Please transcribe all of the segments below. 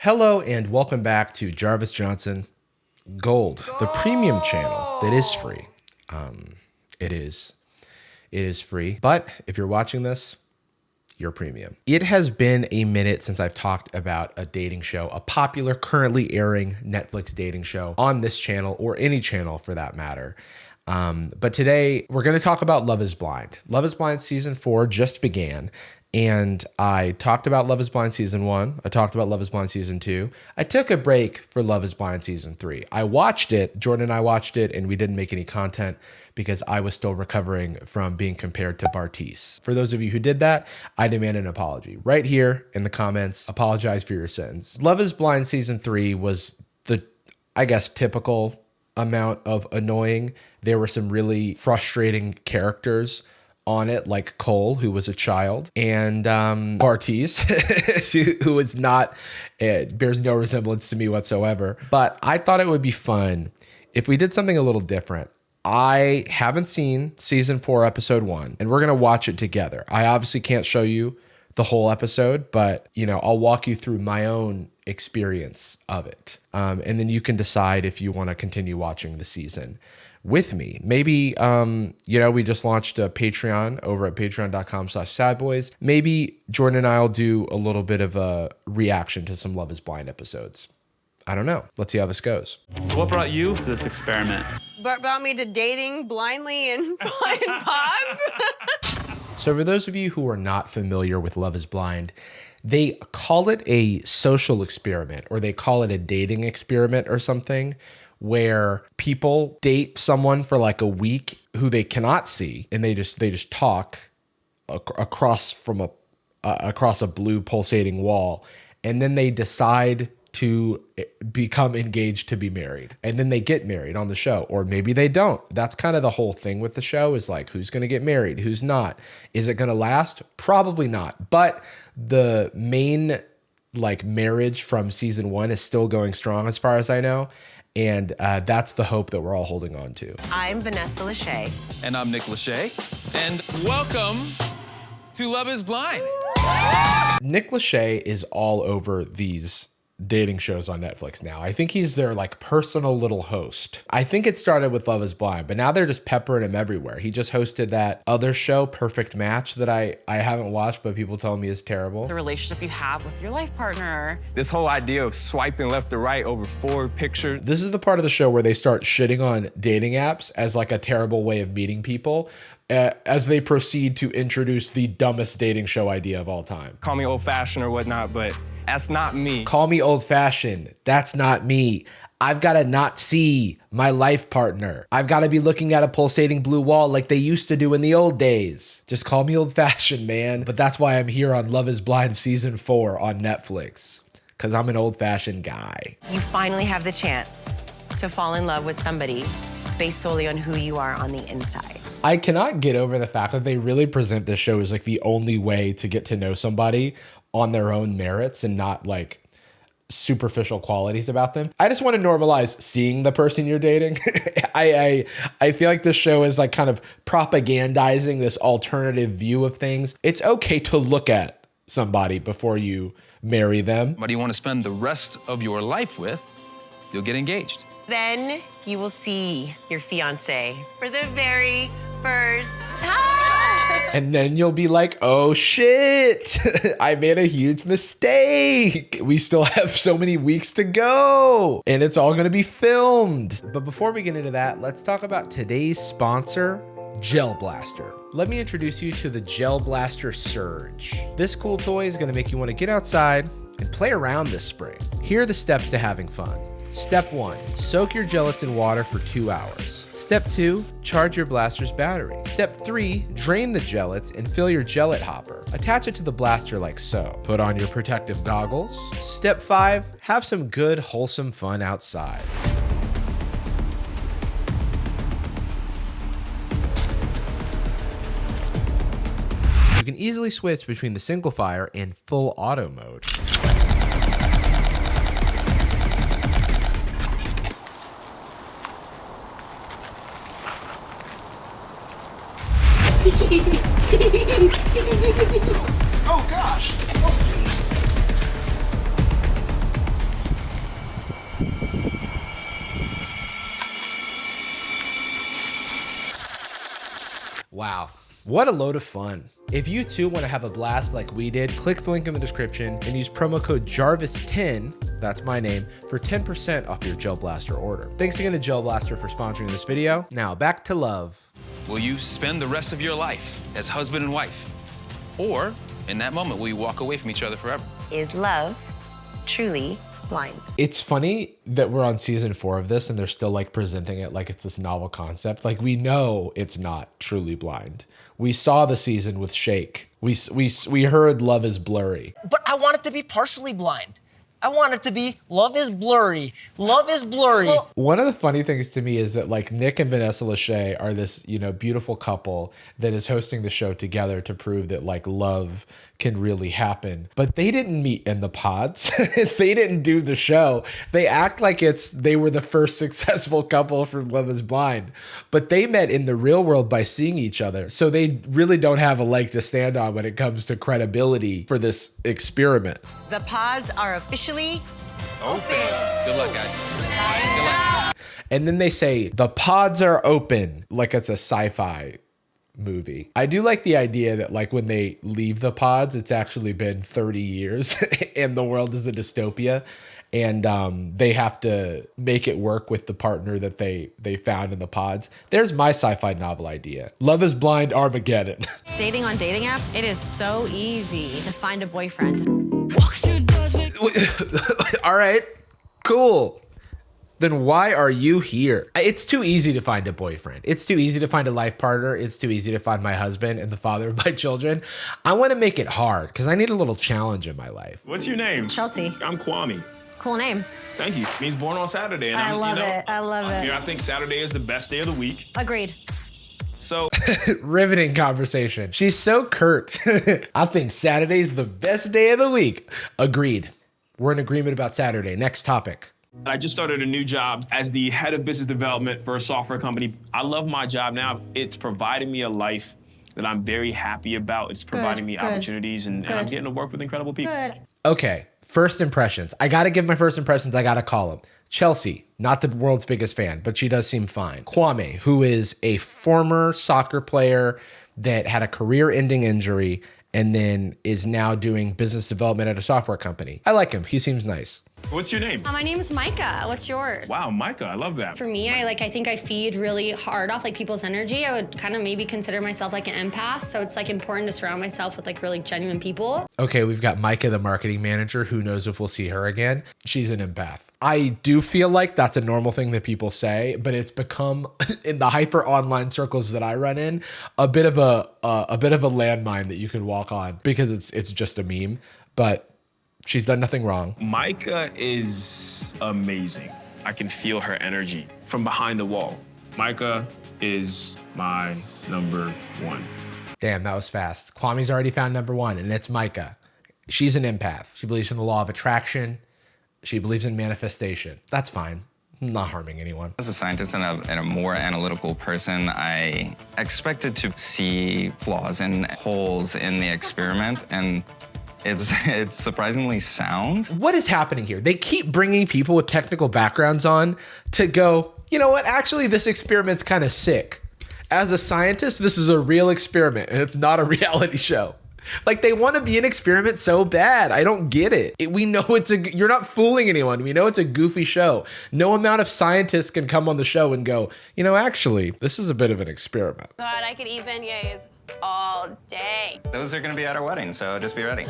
Hello and welcome back to Jarvis Johnson Gold, the premium channel that is free. It is free, but if you're watching this, you're premium. It has been a minute since I've talked about a dating show, a popular, currently airing Netflix dating show on this channel or any channel for that matter. But today we're going to talk about Love is Blind. Love is Blind season 4 just began. And I talked about Love is Blind season 1. I talked about Love is Blind season 2. I took a break for Love is Blind season 3. I watched it, Jordan and I watched it, and we didn't make any content because I was still recovering from being compared to Bartiz. For those of you who did that, I demand an apology. Right here in the comments, apologize for your sins. Love is Blind season 3 was the, I guess, typical amount of annoying. There were some really frustrating characters on it, like Cole, who was a child, and Bartiz, who is not, bears no resemblance to me whatsoever. But I thought it would be fun if we did something a little different. I haven't seen season 4, episode 1, and we're going to watch it together. I obviously can't show you the whole episode, but I'll walk you through my own experience of it. And then you can decide if you want to continue watching the season with me. Maybe, we just launched a Patreon over at patreon.com/sadboys. Maybe Jordan and I'll do a little bit of a reaction to some Love is Blind episodes. I don't know. Let's see how this goes. So what brought you to this experiment? Brought me to dating blindly in pods. So for those of you who are not familiar with Love is Blind, they call it a social experiment, or they call it a dating experiment or something, where people date someone for like a week who they cannot see, and they just talk across a blue pulsating wall, and then they decide to become engaged to be married, and then they get married on the show, or maybe they don't. That's kind of the whole thing with the show, is like, who's going to get married, who's not. Is it going to last? Probably not. But the main marriage from season 1 is still going strong as far as I know. And that's the hope that we're all holding on to. I'm Vanessa Lachey. And I'm Nick Lachey. And welcome to Love is Blind. Nick Lachey is all over these dating shows on Netflix now. I think he's their personal little host. I think it started with Love is Blind, but now they're just peppering him everywhere. He just hosted that other show, Perfect Match, that I haven't watched, but people tell me is terrible. The relationship you have with your life partner. This whole idea of swiping left or right over 4 pictures. This is the part of the show where they start shitting on dating apps as a terrible way of meeting people, as they proceed to introduce the dumbest dating show idea of all time. Call me old-fashioned or whatnot, but that's not me. Call me old-fashioned. That's not me. I've got to not see my life partner. I've got to be looking at a pulsating blue wall like they used to do in the old days. Just call me old-fashioned, man. But that's why I'm here on Love is Blind season 4 on Netflix, because I'm an old-fashioned guy. You finally have the chance to fall in love with somebody based solely on who you are on the inside. I cannot get over the fact that they really present this show as the only way to get to know somebody on their own merits and not superficial qualities about them. I just want to normalize seeing the person you're dating. I feel like this show is kind of propagandizing this alternative view of things. It's okay to look at somebody before you marry them. What do you want to spend the rest of your life with? You'll get engaged. Then you will see your fiance for the very first time. And then you'll be like, oh shit, I made a huge mistake. We still have so many weeks to go, and it's all gonna be filmed. But before we get into that, let's talk about today's sponsor, Gel Blaster. Let me introduce you to the Gel Blaster Surge. This cool toy is gonna make you wanna get outside and play around this spring. Here are the steps to having fun. Step 1, soak your gelatin in water for 2 hours. Step 2, charge your blaster's battery. Step 3, drain the gellets and fill your gellet hopper. Attach it to the blaster like so. Put on your protective goggles. Step 5, have some good, wholesome fun outside. You can easily switch between the single fire and full auto mode. Oh gosh! Wow. What a load of fun. If you too want to have a blast like we did, click the link in the description and use promo code Jarvis10, that's my name, for 10% off your Gel Blaster order. Thanks again to Gel Blaster for sponsoring this video. Now back to love. Will you spend the rest of your life as husband and wife? Or in that moment, will you walk away from each other forever? Is love truly blind? It's funny that we're on season 4 of this and they're still like presenting it like it's this novel concept. Like we know it's not truly blind. We saw the season with Shake. We heard Love is Blurry. But I want it to be partially blind. I want it to be love is blurry. Love is blurry. Well, one of the funny things to me is that like Nick and Vanessa Lachey are this, you know, beautiful couple that is hosting the show together to prove that like love can really happen. But they didn't meet in the pods. They didn't do the show. They act like they were the first successful couple from Love is Blind. But they met in the real world by seeing each other. So they really don't have a leg to stand on when it comes to credibility for this experiment. The pods are officially open. Good luck, guys. Good luck. And then they say, the pods are open, like it's a sci-fi movie. I do like the idea that like when they leave the pods, it's actually been 30 years and the world is a dystopia. And they have to make it work with the partner that they found in the pods. There's my sci-fi novel idea. Love is Blind Armageddon. Dating on dating apps, it is so easy to find a boyfriend. All right, cool. Then why are you here? It's too easy to find a boyfriend. It's too easy to find a life partner. It's too easy to find my husband and the father of my children. I want to make it hard because I need a little challenge in my life. What's your name? Chelsea. I'm Kwame. Cool name. Thank you. Means born on Saturday. And I love it. I love it. I think Saturday is the best day of the week. Agreed. So Riveting conversation. She's so curt. I think Saturday's the best day of the week. Agreed. We're in agreement about Saturday. Next topic. I just started a new job as the head of business development for a software company. I love my job now. It's providing me a life that I'm very happy about. It's providing me opportunities and I'm getting to work with incredible people. Good. Okay, first impressions. I gotta give my first impressions. I gotta call them. Chelsea, not the world's biggest fan, but she does seem fine. Kwame, who is a former soccer player that had a career-ending injury and then is now doing business development at a software company. I like him. He seems nice. What's your name? My name is Micah. What's yours? Wow, Micah, I love that. For me, I think I feed really hard off like people's energy. I would kind of maybe consider myself like an empath. So it's like important to surround myself with like really genuine people. Okay, we've got Micah, the marketing manager. Who knows if we'll see her again? She's an empath. I do feel like that's a normal thing that people say, but it's become in the hyper online circles that I run in a bit of a landmine that you can walk on because it's just a meme. But she's done nothing wrong. Micah is amazing. I can feel her energy from behind the wall. Micah is my number one. Damn, that was fast. Kwame's already found number one, and it's Micah. She's an empath. She believes in the law of attraction. She believes in manifestation. That's fine. Not harming anyone. As a scientist and a more analytical person, I expected to see flaws and holes in the experiment, and it's surprisingly sound. What is happening here? They keep bringing people with technical backgrounds on to go, you know what? Actually, this experiment's kind of sick. As a scientist, this is a real experiment, and it's not a reality show. Like, they want to be an experiment so bad. I don't get it. We know you're not fooling anyone. We know it's a goofy show. No amount of scientists can come on the show and go, you know, actually, this is a bit of an experiment. God, I could eat beignets all day. Those are going to be at our wedding, so just be ready.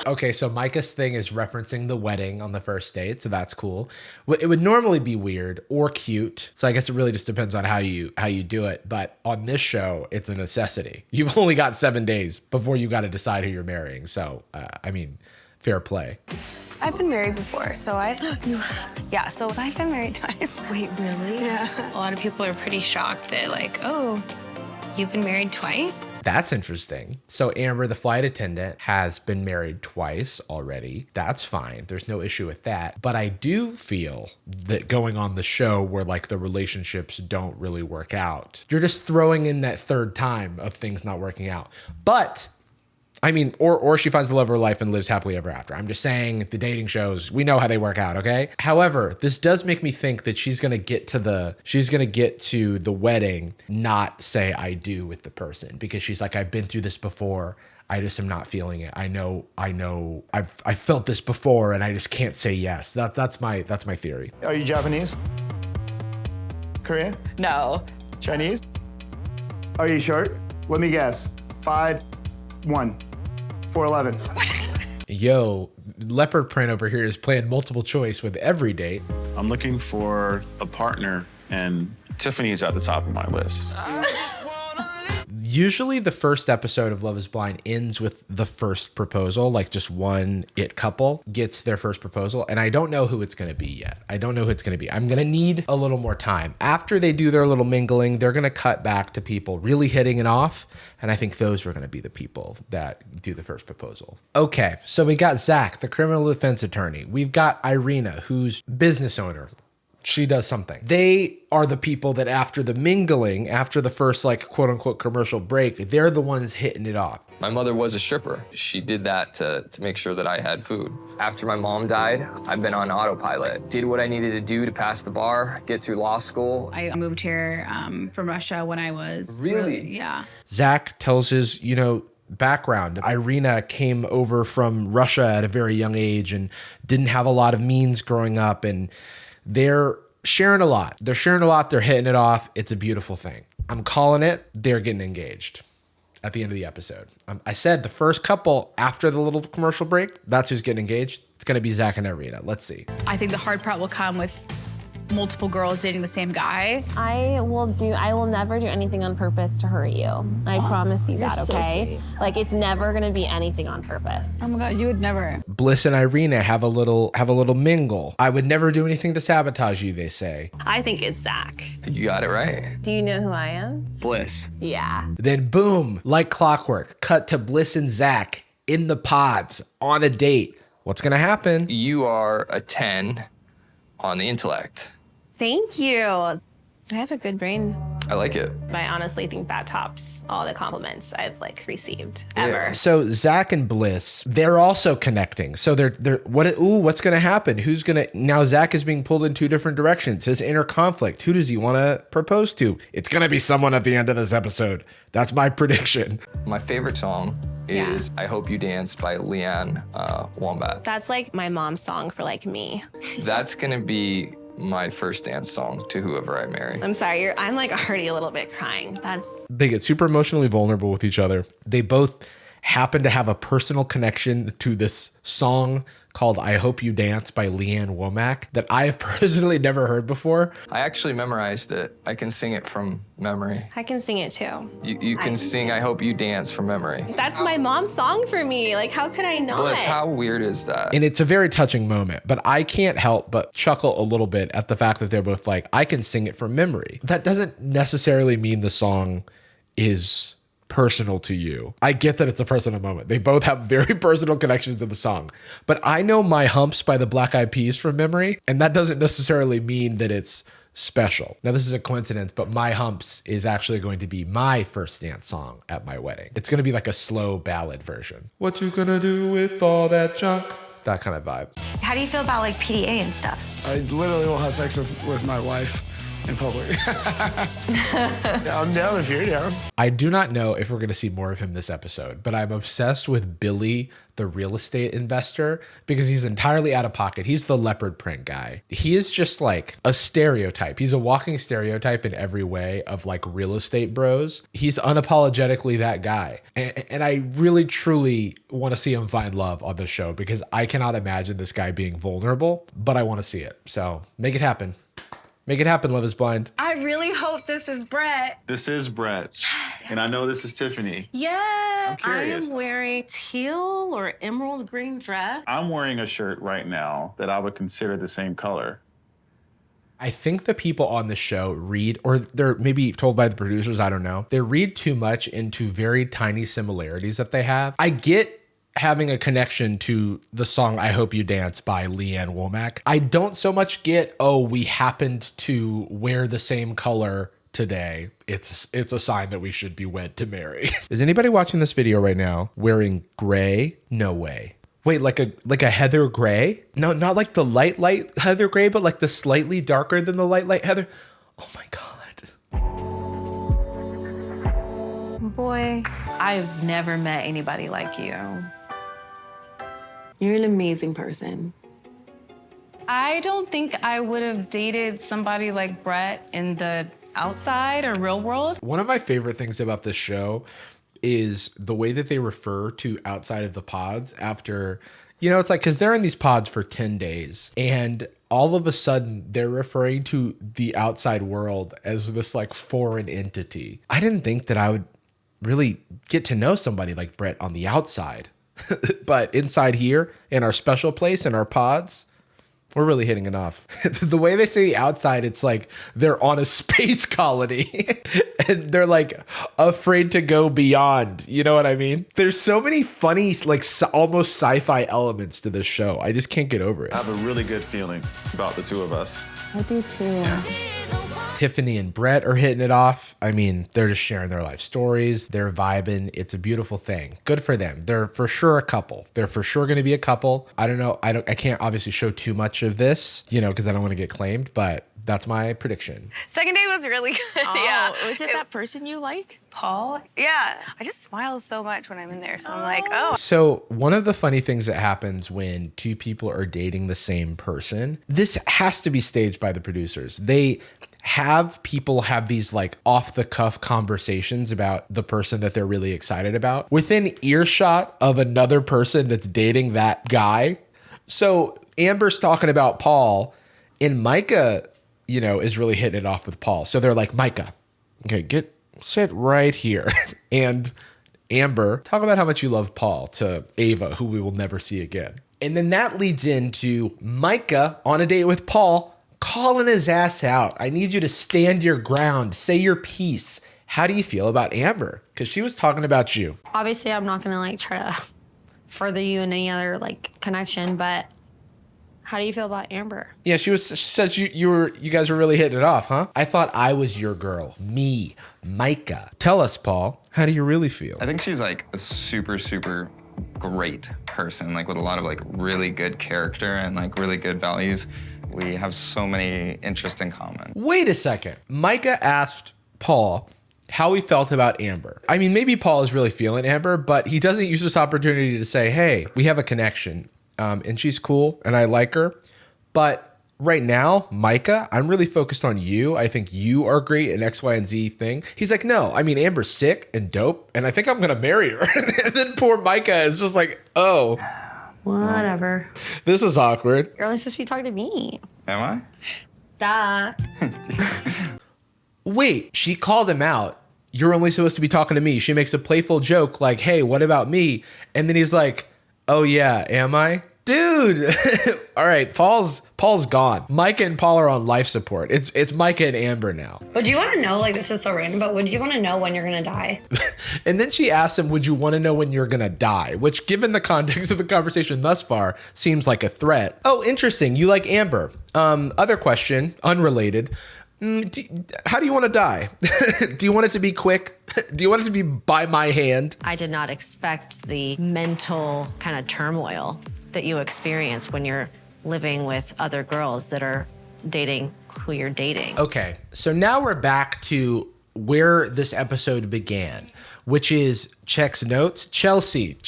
Okay, so Micah's thing is referencing the wedding on the first date, so that's cool. It would normally be weird or cute, so I guess it really just depends on how you do it. But on this show, it's a necessity. You've only got 7 days before you got to decide who you're marrying. So, I mean, fair play. I've been married before, so I've been married twice. Wait, really? Yeah. A lot of people are pretty shocked that like, oh, you've been married twice? That's interesting. So Amber, the flight attendant, has been married twice already. That's fine. There's no issue with that. But I do feel that going on the show where like the relationships don't really work out, you're just throwing in that third time of things not working out. But I mean, or she finds the love of her life and lives happily ever after. I'm just saying the dating shows, we know how they work out, okay? However, this does make me think that she's gonna get to the wedding, not say I do with the person, because she's like, I've been through this before. I just am not feeling it. I know. I felt this before, and I just can't say yes. That's my theory. Are you Japanese? Korean? No. Chinese? Are you short? Let me guess. 5'1", 4'11". Yo, leopard print over here is playing multiple choice with every date. I'm looking for a partner, and Tiffany is at the top of my list. Usually the first episode of Love is Blind ends with the first proposal, like just one it couple gets their first proposal. And I don't know who it's going to be yet. I'm going to need a little more time. After they do their little mingling, they're going to cut back to people really hitting it off. And I think those are going to be the people that do the first proposal. Okay, so we got Zach, the criminal defense attorney. We've got Irina, who's business owner. She does something. They are the people that after the mingling, after the first like quote unquote commercial break, they're the ones hitting it off. My mother was a stripper. She did that to make sure that I had food. After my mom died, I've been on autopilot. Did what I needed to do to pass the bar, get through law school. I moved here from Russia when I was Really? Yeah. Zach tells his, background. Irina came over from Russia at a very young age and didn't have a lot of means growing up, and they're sharing a lot. They're hitting it off. It's a beautiful thing. I'm calling it. They're getting engaged at the end of the episode. I said the first couple after the little commercial break, that's who's getting engaged. It's going to be Zach and Irina. Let's see. I think the hard part will come with multiple girls dating the same guy. I will never do anything on purpose to hurt you. I promise you that, so okay? sweet. Like, it's never gonna be anything on purpose. Oh my God, you would never. Bliss and Irina have a little mingle. I would never do anything to sabotage you, they say. I think it's Zach. You got it right. Do you know who I am? Bliss. Yeah. Then boom, like clockwork, cut to Bliss and Zach in the pods on a date. What's gonna happen? You are a 10 on the intellect. Thank you. I have a good brain. I like it. I honestly think that tops all the compliments I've received ever. So Zach and Bliss, they're also connecting. So what's gonna happen? Now Zach is being pulled in two different directions. His inner conflict. Who does he want to propose to? It's gonna be someone at the end of this episode. That's my prediction. My favorite song is I Hope You Dance by Leanne Wombat. That's my mom's song for me. That's gonna be my first dance song to whoever I marry. I'm sorry, I'm already a little bit crying. They get super emotionally vulnerable with each other. They both happen to have a personal connection to this song called I Hope You Dance by Leanne Womack that I have personally never heard before. I actually memorized it. I can sing it from memory. I can sing it too. You can sing I Hope You Dance from memory. That's my mom's song for me. How could I not? Bliss, how weird is that? And it's a very touching moment, but I can't help but chuckle a little bit at the fact that they're both I can sing it from memory. That doesn't necessarily mean the song is personal to you. I get that it's a personal moment. They both have very personal connections to the song, but I know My Humps by the Black Eyed Peas from memory, and that doesn't necessarily mean that it's special. Now, this is a coincidence, but My Humps is actually going to be my first dance song at my wedding. It's going to be a slow ballad version. What you gonna do with all that junk? That kind of vibe. How do you feel about PDA and stuff? I literally will have sex with my wife in public. I'm down if you're down. I do not know if we're going to see more of him this episode, but I'm obsessed with Billy, the real estate investor, because he's entirely out of pocket. He's the leopard print guy. He is just a stereotype. He's a walking stereotype in every way of real estate bros. He's unapologetically that guy. And I really, truly want to see him find love on this show because I cannot imagine this guy being vulnerable, but I want to see it. So make it happen. Make it happen, Love is Blind. I really hope this is Brett. This is Brett. Yes. And I know this is Tiffany. Yeah. I'm curious. I am wearing teal or emerald green dress. I'm wearing a shirt right now that I would consider the same color. I think the people on the show read, or they're maybe told by the producers, I don't know. They read too much into very tiny similarities that they have. I get having a connection to the song I Hope You Dance by Leanne Womack. I don't so much get, we happened to wear the same color today, it's a sign that we should be wed to marry. Is anybody watching this video right now wearing gray? No way. Wait, like a heather gray? No, not like the light heather gray, but like the slightly darker than the light heather. Oh my God. Boy, I've never met anybody like you. You're an amazing person. I don't think I would have dated somebody like Brett in the outside or real world. One of my favorite things about this show is the way that they refer to outside of the pods after, it's like, because they're in these pods for 10 days and all of a sudden they're referring to the outside world as this like foreign entity. I didn't think that I would really get to know somebody like Brett on the outside, but inside here in our special place in our pods, we're really hitting it off. The way they say outside, it's like they're on a space colony and they're like afraid to go beyond. You know what I mean? There's so many funny, like almost sci-fi elements to this show. I just can't get over it. I have a really good feeling about the two of us. I do too. Yeah. Tiffany and Brett are hitting it off. I mean, they're just sharing their life stories. They're vibing. It's a beautiful thing. Good for them. They're for sure a couple. They're for sure going to be a couple. I don't know. I can't obviously show too much of this, because I don't want to get claimed, but that's my prediction. Second date was really good. Oh, yeah. Was it that person you like? Paul? Yeah. I just smile so much when I'm in there. So I'm like, oh. So one of the funny things that happens when two people are dating the same person, this has to be staged by the producers. They have people have these like off the cuff conversations about the person that they're really excited about within earshot of another person that's dating that guy. So Amber's talking about Paul and Micah, is really hitting it off with Paul. So they're like, Micah, okay, sit right here. And Amber, talk about how much you love Paul to Ava, who we will never see again. And then that leads into Micah on a date with Paul, calling his ass out. I need you to stand your ground, say your piece. How do you feel about Amber? Because she was talking about you. Obviously, I'm not gonna try to further you in any other connection, but how do you feel about Amber? Yeah, she said you guys were really hitting it off, huh? I thought I was your girl, me, Micah. Tell us, Paul, how do you really feel? I think she's like a super, super great person, like with a lot of really good character and really good values. We have so many interests in common. Wait a second. Micah asked Paul how he felt about Amber. I mean, maybe Paul is really feeling Amber, but he doesn't use this opportunity to say, hey, we have a connection. And she's cool and I like her. But right now, Micah, I'm really focused on you. I think you are great in X, Y, and Z thing. He's like, no, I mean, Amber's sick and dope and I think I'm going to marry her. And then poor Micah is just like, oh. Whatever. This is awkward. You're only supposed to be talking to me. Am Duh. Wait, she called him out. You're only supposed to be talking to me. She makes a playful joke like, hey, what about me? And then he's like, oh yeah, am I? Dude. All right, Paul's gone. Micah and Paul are on life support. It's Micah and Amber now. Would you want to know, this is so random, but would you want to know when you're going to die? And then she asked him, would you want to know when you're going to die? Which, given the context of the conversation thus far, seems like a threat. Oh, interesting. You like Amber. Other question, unrelated. How do you want to die? Do you want it to be quick? Do you want it to be by my hand? I did not expect the mental kind of turmoil that you experience when you're living with other girls that are dating who you're dating. Okay, so now we're back to where this episode began, which is Check's notes. Chelsea.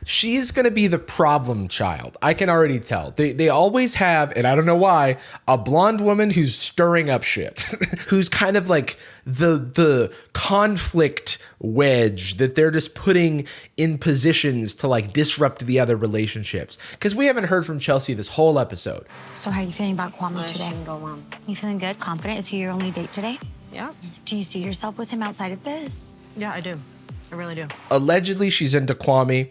She's going to be the problem child. I can already tell. They always have, and I don't know why, a blonde woman who's stirring up shit, who's kind of like the conflict wedge that they're just putting in positions to disrupt the other relationships. Because we haven't heard from Chelsea this whole episode. So how are you feeling about Kwame today? You feeling good, confident? Is he your only date today? Yeah. Do you see yourself with him outside of this? Yeah, I do. I really do. Allegedly, she's into Kwame.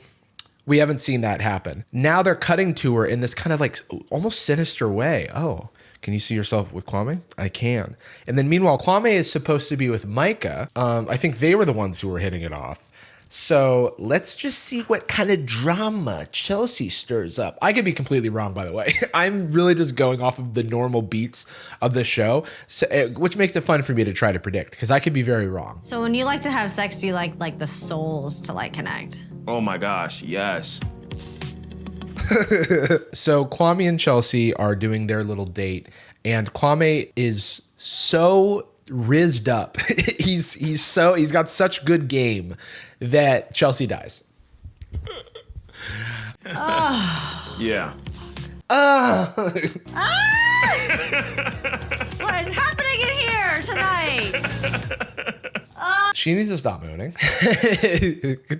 We haven't seen that happen. Now they're cutting to her in this kind of almost sinister way. Oh, can you see yourself with Kwame? I can. And then meanwhile, Kwame is supposed to be with Micah. I think they were the ones who were hitting it off. So let's just see what kind of drama Chelsea stirs up. I could be completely wrong, by the way. I'm really just going off of the normal beats of the show, so, which makes it fun for me to try to predict, because I could be very wrong. So when you like to have sex, do you like the souls to like connect? Oh my gosh, yes. So Kwame and Chelsea are doing their little date, and Kwame is so rizzed up. he's got such good game that Chelsea dies. Yeah. What is happening in here tonight? She needs to stop mooning.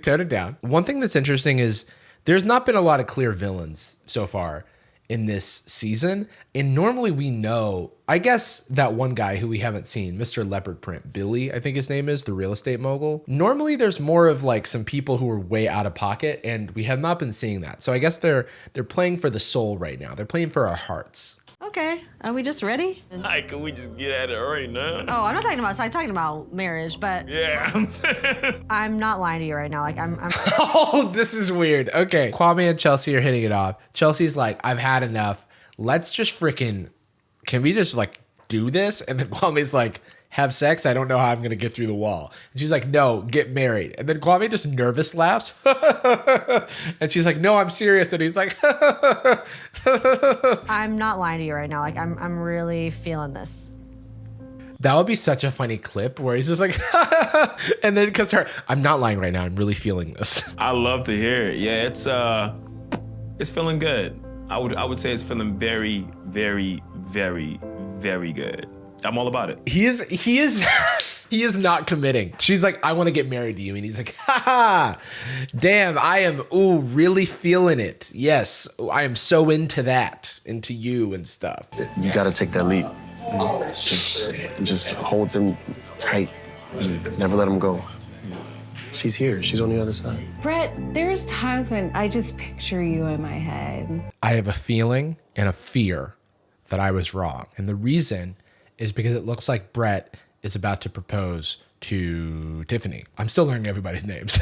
Tone it down. One thing that's interesting is there's not been a lot of clear villains so far in this season. And normally we know, I guess that one guy who we haven't seen, Mr. Leopard Print, Billy, I think his name is, the real estate mogul. Normally there's more of like some people who are way out of pocket, and we have not been seeing that. So I guess they're playing for the soul right now. They're playing for our hearts. Okay, are we just ready? Hi, can we just get at it right now? Oh, I'm talking about marriage, but Yeah. I'm not lying to you right now. Like I'm Oh, this is weird. Okay, Kwame and Chelsea are hitting it off. Chelsea's like, I've had enough. Let's just freaking, can we just like do this? And then Kwame's like, have sex? I don't know how I'm gonna get through the wall. And she's like, no, get married. And then Kwame just nervous laughs. And she's like, no, I'm serious. And he's like, I'm not lying to you right now. Like I'm really feeling this. that would be such a funny clip where he's just like, and then because I'm not lying right now. I'm really feeling this. I love to hear it. Yeah, it's feeling good. I would say it's feeling very, very, very, very good. I'm all about it. He is not committing. She's like, I want to get married to you. And he's like, ha, damn, I am, really feeling it. Yes, I am so into that, into you and stuff. You got to take that leap. Just hold them tight. Never let them go. She's here. She's on the other side. Brett, there's times when I just picture you in my head. I have a feeling and a fear that I was wrong. And the reason is because it looks like Brett is about to propose to Tiffany. I'm still learning everybody's names.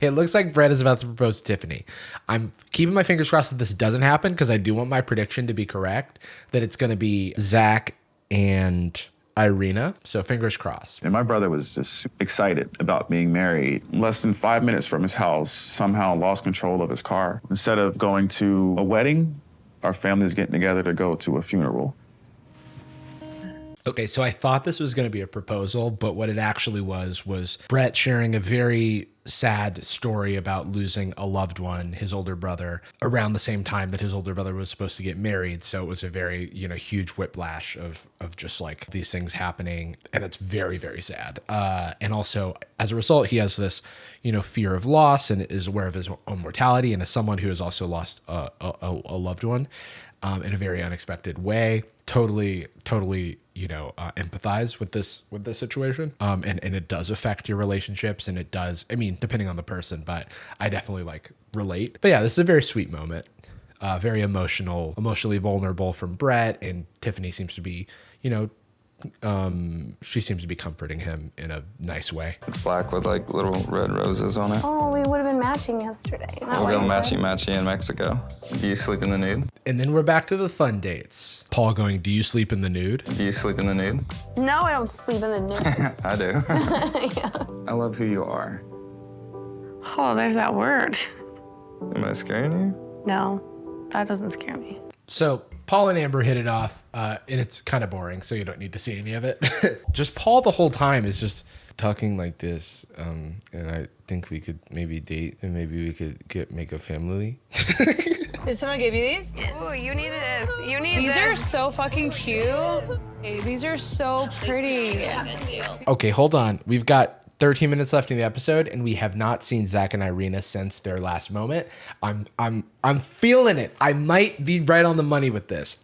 It looks like Brett is about to propose to Tiffany. I'm keeping my fingers crossed that this doesn't happen, because I do want my prediction to be correct, that it's going to be Zach and Irina. So fingers crossed. And my brother was just excited about being married. Less than 5 minutes from his house, somehow lost control of his car. Instead of going to a wedding, our family's getting together to go to a funeral. Okay, so I thought this was going to be a proposal, but what it actually was Brett sharing a very sad story about losing a loved one, his older brother, around the same time that his older brother was supposed to get married. So it was a very, huge whiplash of just like these things happening. And it's very, very sad. And also, as a result, he has this, fear of loss and is aware of his own mortality. And as someone who has also lost a loved one in a very unexpected way, totally empathize with this situation. And it does affect your relationships, and it does, depending on the person, but I definitely relate. But yeah, this is a very sweet moment. Very emotionally vulnerable from Brett, and Tiffany seems to be, she seems to be comforting him in a nice way. It's black with little red roses on it. Oh, we would have been matching yesterday. We'll go matchy in Mexico. Do you sleep in the nude? And then we're back to the fun dates. Paul going, do you sleep in the nude? Do you sleep in the nude? No, I don't sleep in the nude. I do. I love who you are. Oh, there's that word. Am I scaring you? No, that doesn't scare me. So Paul and Amber hit it off, and it's kind of boring, so you don't need to see any of it. Just Paul the whole time is just talking like this, and I think we could maybe date, and maybe we could make a family. Did someone give you these? Yes. Ooh, you need this. You need These this. are so fucking cute. Hey, these are so pretty. Okay, hold on. We've got 13 minutes left in the episode, and we have not seen Zach and Irina since their last moment. I'm feeling it. I might be right on the money with this.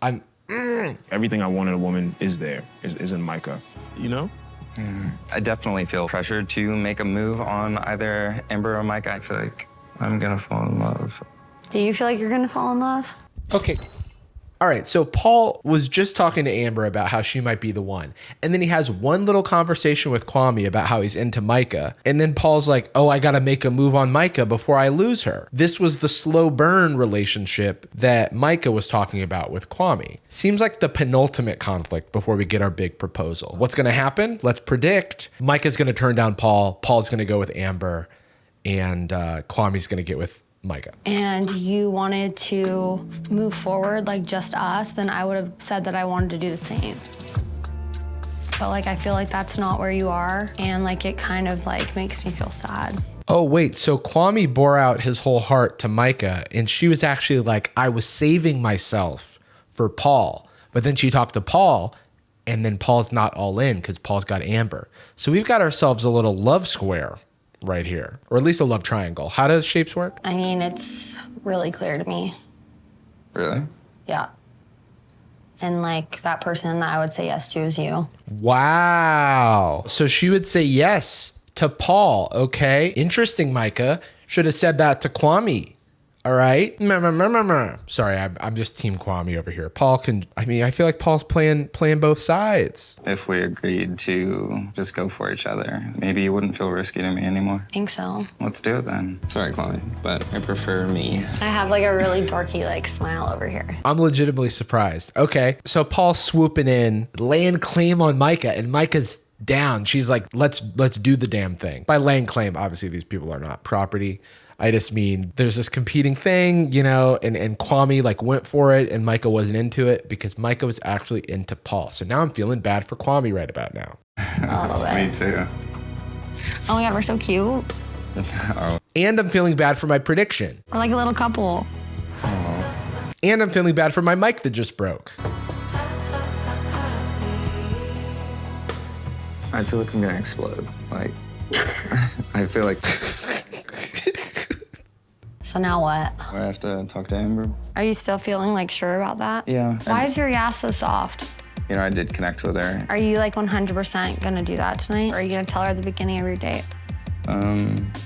Everything I want in a woman is there, is in Micah. I definitely feel pressured to make a move on either Amber or Micah. I feel like I'm gonna fall in love. Do you feel like you're gonna fall in love? Okay. All right, so Paul was just talking to Amber about how she might be the one. And then he has one little conversation with Kwame about how he's into Micah. And then Paul's like, oh, I got to make a move on Micah before I lose her. This was the slow burn relationship that Micah was talking about with Kwame. Seems like the penultimate conflict before we get our big proposal. What's going to happen? Let's predict. Micah's going to turn down Paul. Paul's going to go with Amber. And Kwame's going to get with Micah. And you wanted to move forward like just us, then I would have said that I wanted to do the same. But like, I feel like that's not where you are. And like, it kind of like makes me feel sad. Oh, wait. So Kwame bore out his whole heart to Micah, and she was actually like, I was saving myself for Paul. But then she talked to Paul, and then Paul's not all in because Paul's got Amber. So we've got ourselves a little love square right here, or at least a love triangle. How does shapes work? I mean, it's really clear to me. Really? Yeah. And like, that person that I would say yes to is you. Wow. So she would say yes to Paul. Okay. Interesting, Micah. Should have said that to Kwame. All right. Sorry, I'm just Team Kwame over here. Paul can, I mean, I feel like Paul's playing both sides. If we agreed to just go for each other, maybe you wouldn't feel risky to me anymore. I think so. Let's do it then. Sorry, Chloe, but I prefer me. I have like a really dorky like smile over here. I'm legitimately surprised. Okay. So Paul's swooping in, laying claim on Micah, and Micah's down. She's like, let's do the damn thing. By laying claim, obviously these people are not property. I just mean there's this competing thing, you know, and Kwame like went for it and Micah wasn't into it because Micah was actually into Paul. So now I'm feeling bad for Kwame right about now. A little bit. Me too. Oh my God, we're so cute. And I'm feeling bad for my prediction. We're like a little couple. And I'm feeling bad for my mic that just broke. I feel like I'm gonna explode. Like, I feel like... So now what? I have to talk to Amber. Are you still feeling like sure about that? Yeah. Why is your ass so soft? You know, I did connect with her. Are you like 100% gonna do that tonight? Or are you gonna tell her at the beginning of your date? I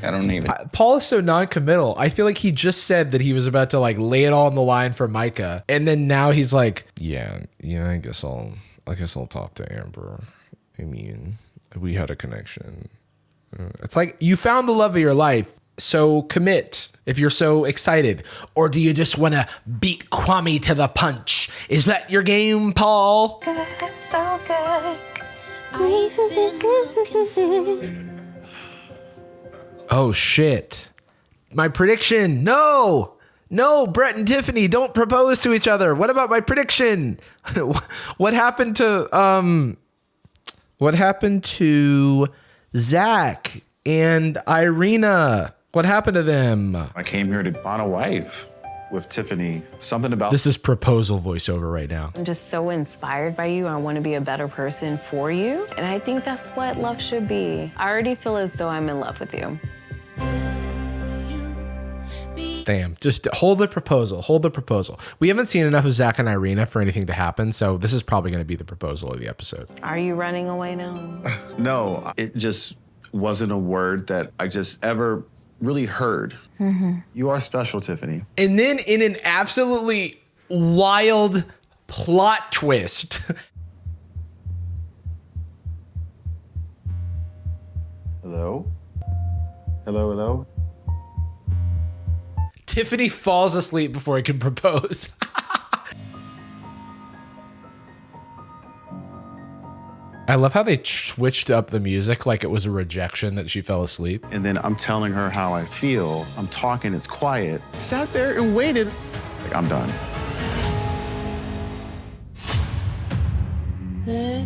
don't even. Paul is so non-committal. I feel like he just said that he was about to like lay it all on the line for Micah. And then now he's like, yeah, I guess I'll talk to Amber. I mean, we had a connection. It's like you found the love of your life. So commit if you're so excited. Or do you just want to beat Kwame to the punch? Is that your game, Paul? Good, so good. I've been looking for. Oh, shit. My prediction. No, Brett and Tiffany, don't propose to each other. What about my prediction? What happened to Zach and Irina? What happened to them? I came here to find a wife with Tiffany. Something about this is proposal voiceover right now. I'm just so inspired by you. I want to be a better person for you. And I think that's what love should be. I already feel as though I'm in love with you. Damn, just hold the proposal. We haven't seen enough of Zach and Irina for anything to happen, so this is probably going to be the proposal of the episode. Are you running away now? No, it just wasn't a word that I just ever really heard. Mm-hmm. You are special, Tiffany. And then in an absolutely wild plot twist. Hello? Hello? Tiffany falls asleep before he can propose. I love how they switched up the music like it was a rejection that she fell asleep. And then I'm telling her how I feel. I'm talking, it's quiet. Sat there and waited. Like, I'm done.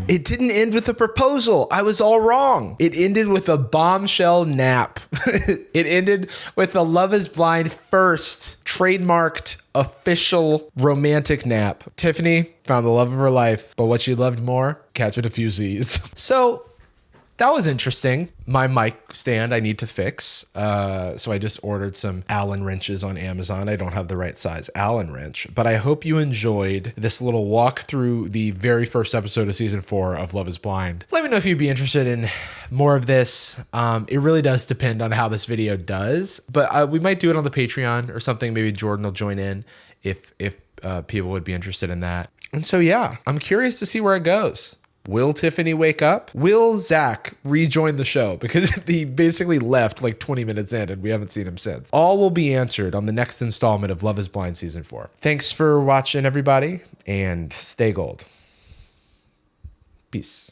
It didn't end with a proposal. I was all wrong. It ended with a bombshell nap. It ended with a Love is Blind first trademarked official romantic nap. Tiffany found the love of her life, but what she loved more, catching a few Z's. So that was interesting. My mic stand I need to fix. So I just ordered some Allen wrenches on Amazon. I don't have the right size Allen wrench, but I hope you enjoyed this little walk through the very first episode of season 4 of Love is Blind. Let me know if you'd be interested in more of this. It really does depend on how this video does, but we might do it on the Patreon or something. Maybe Jordan will join in if people would be interested in that. And so, yeah, I'm curious to see where it goes. Will Tiffany wake up? Will Zach rejoin the show? Because he basically left like 20 minutes in and we haven't seen him since. All will be answered on the next installment of Love is Blind Season 4. Thanks for watching, everybody, and stay gold. Peace.